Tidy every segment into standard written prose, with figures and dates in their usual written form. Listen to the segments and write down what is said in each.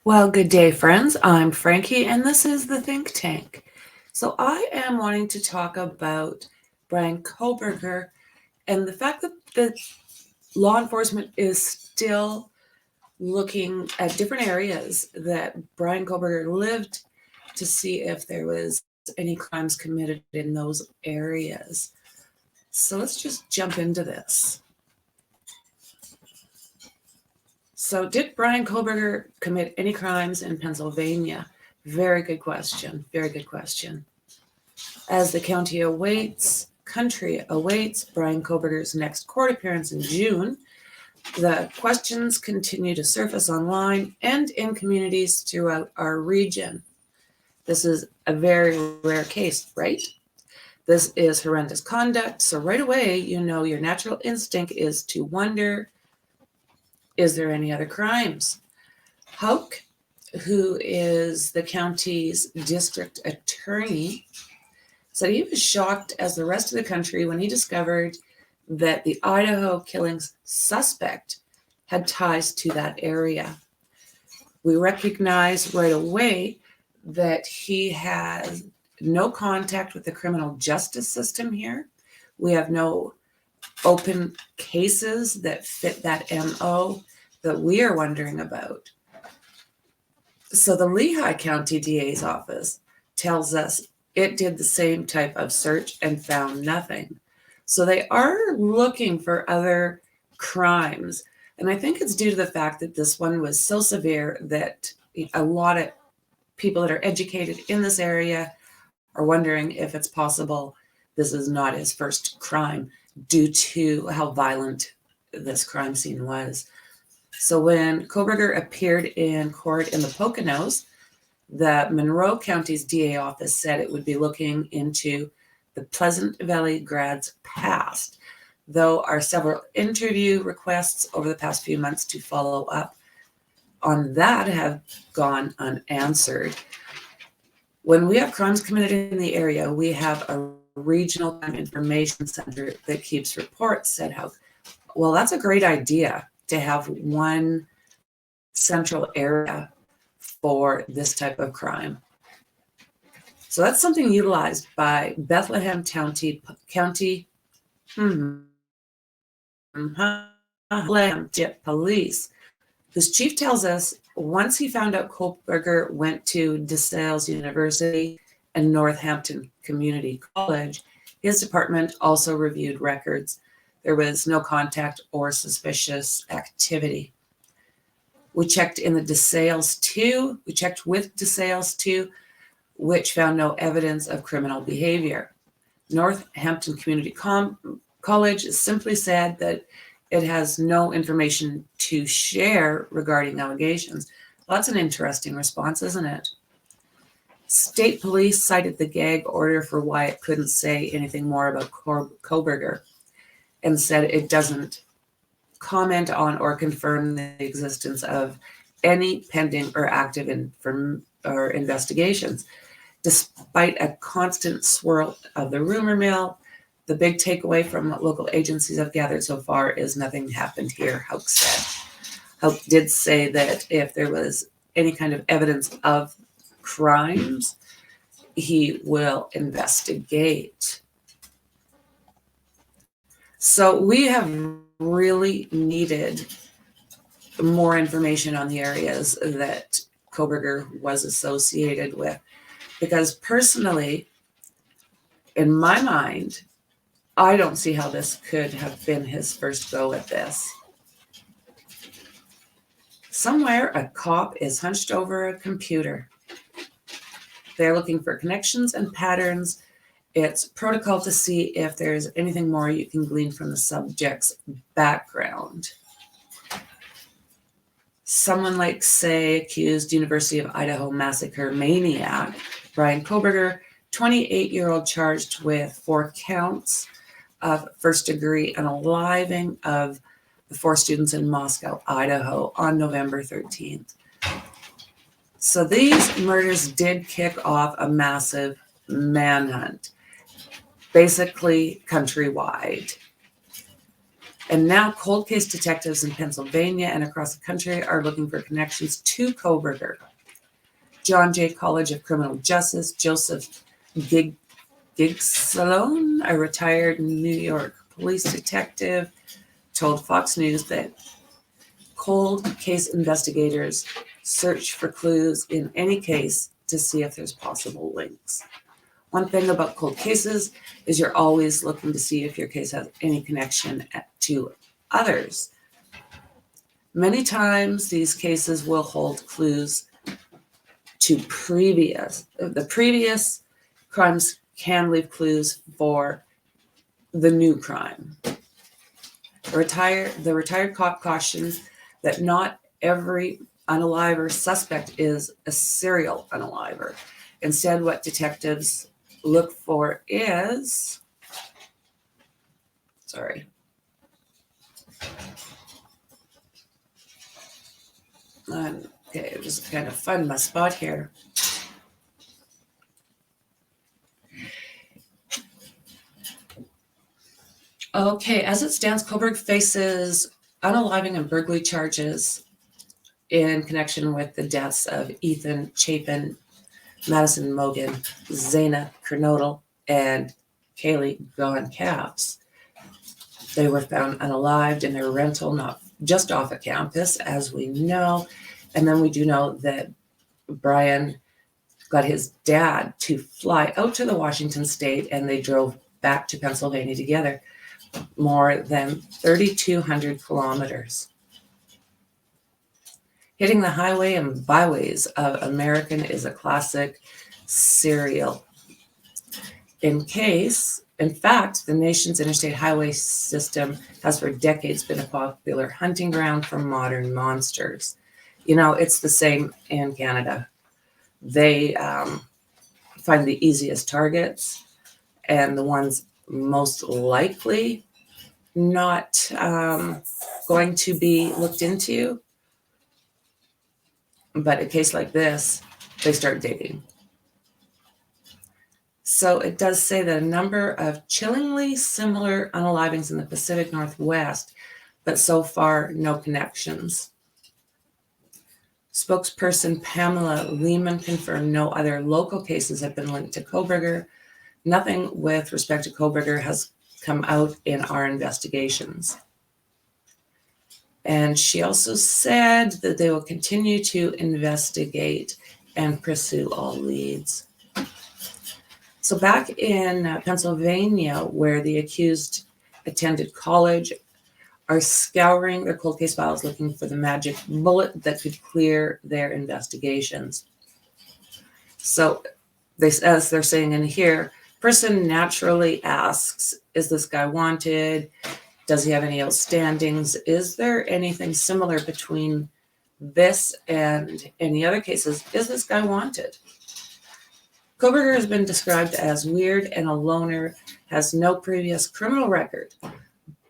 Well, good day, friends. I'm Franky, and this is the Think Tank. So I am wanting to talk about Brian Kohberger and the fact that the law enforcement is still looking at different areas that Brian Kohberger lived to see if there was any crimes committed in those areas. So let's just jump into this. So did Brian Kohberger commit any crimes in Pennsylvania? Very good question. Very good question. As the country awaits Brian Kohberger's next court appearance in June, the questions continue to surface online and in communities throughout our region. This is a very rare case, right? This is horrendous conduct. So right away, you know your natural instinct is to wonder, is there any other crimes? Hauk, who is the county's district attorney, said he was shocked as the rest of the country when he discovered that the Idaho killings suspect had ties to that area. We recognize right away that he has no contact with the criminal justice system here. We have no open cases that fit that MO that we are wondering about. So the Lehigh County DA's office tells us it did the same type of search and found nothing. So they are looking for other crimes. And I think it's due to the fact that this one was so severe that a lot of people that are educated in this area are wondering if it's possible this is not his first crime due to how violent this crime scene was. So when Kohberger appeared in court in the Poconos, the Monroe County's DA office said it would be looking into the Pleasant Valley grad's past, though our several interview requests over the past few months to follow up on that have gone unanswered. When we have crimes committed in the area, we have a regional crime information center that keeps reports, said Hauk. Well, that's a great idea to have one central area for this type of crime. So that's something utilized by Bethlehem County Police, whose chief tells us once he found out Kohberger went to DeSales University and Northampton Community College, his department also reviewed records. There was no contact or suspicious activity. We checked in the DeSales too. We checked with DeSales too, which found no evidence of criminal behavior. Northampton Community College simply said that it has no information to share regarding allegations. Well, that's an interesting response, isn't it? State police cited the gag order for why it couldn't say anything more about Kohberger and said it doesn't comment on or confirm the existence of any pending or active investigations. Despite a constant swirl of the rumor mill, the big takeaway from what local agencies have gathered so far is nothing happened here, Hauk said. Hauk did say that if there was any kind of evidence of crimes, he will investigate. So we have really needed more information on the areas that Kohberger was associated with, because personally, in my mind, I don't see how this could have been his first go at this. Somewhere a cop is hunched over a computer. They're looking for connections and patterns. It's protocol to see if there's anything more you can glean from the subject's background. Someone like, say, accused University of Idaho massacre maniac Brian Kohberger, 28-year-old, charged with 4 counts of first-degree unaliving of the 4 students in Moscow, Idaho, on November 13th. So these murders did kick off a massive manhunt, basically countrywide. And now cold case detectives in Pennsylvania and across the country are looking for connections to Kohberger. John Jay College of Criminal Justice, Joseph Gigsalone, a retired New York police detective, told Fox News that cold case investigators search for clues in any case to see if there's possible links. One thing about cold cases is you're always looking to see if your case has any connection to others. Many times these cases will hold clues to the previous crimes can leave clues for the new crime. The retired cop cautions that not every unaliver suspect is a serial unaliver. Instead, what detectives look for is, okay, just kind of find my spot here. Okay, as it stands, Kohberger faces unaliving and burglary charges in connection with the deaths of Ethan Chapin, Madison Mogan, Zaina Kernodle, and Kaylee Gowan-Capps. They were found unalived in their rental, not just off a campus, as we know. And then we do know that Brian got his dad to fly out to the Washington state, and they drove back to Pennsylvania together, more than 3,200 kilometers. Hitting the highway and byways of America is a classic serial. In fact, the nation's interstate highway system has for decades been a popular hunting ground for modern monsters. You know, it's the same in Canada. They find the easiest targets and the ones most likely not going to be looked into. But a case like this, they start digging. So it does say that a number of chillingly similar unalivings in the Pacific Northwest, but so far no connections. Spokesperson Pamela Lehman confirmed no other local cases have been linked to Kohberger. Nothing with respect to Kohberger has come out in our investigations. And she also said that they will continue to investigate and pursue all leads. So back in Pennsylvania, where the accused attended college, are scouring their cold case files looking for the magic bullet that could clear their investigations. So as they're saying in here, person naturally asks, is this guy wanted? Does he have any outstandings? Is there anything similar between this and any other cases? Is this guy wanted? Kohberger has been described as weird and a loner, has no previous criminal record.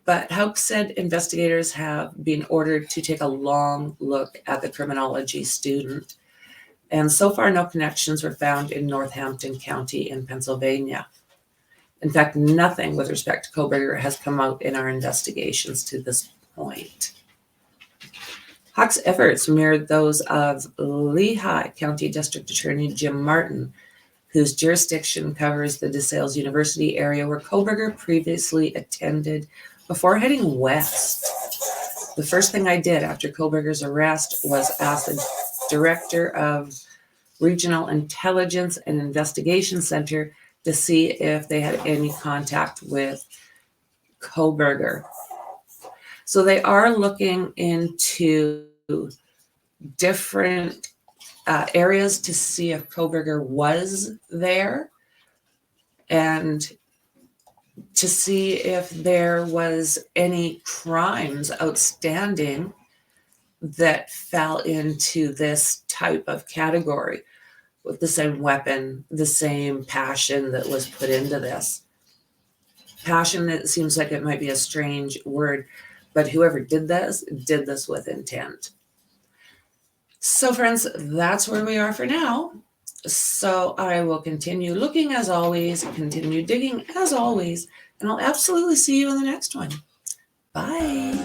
But Hauk said investigators have been ordered to take a long look at the criminology student. And so far, no connections were found in Northampton County in Pennsylvania. In fact, nothing with respect to Kohberger has come out in our investigations to this point. Hauk's efforts mirrored those of Lehigh County District Attorney Jim Martin, whose jurisdiction covers the DeSales University area where Kohberger previously attended Before heading west, the first thing I did after Kohberger's arrest was ask the director of Regional Intelligence and Investigation Center to see if they had any contact with Kohberger. So they are looking into different areas to see if Kohberger was there and to see if there was any crimes outstanding that fell into this type of category with the same weapon, the same passion that was put into this. Passion, it seems like it might be a strange word, but whoever did this with intent. So friends, that's where we are for now. So I will continue looking as always, continue digging as always, and I'll absolutely see you in the next one. Bye.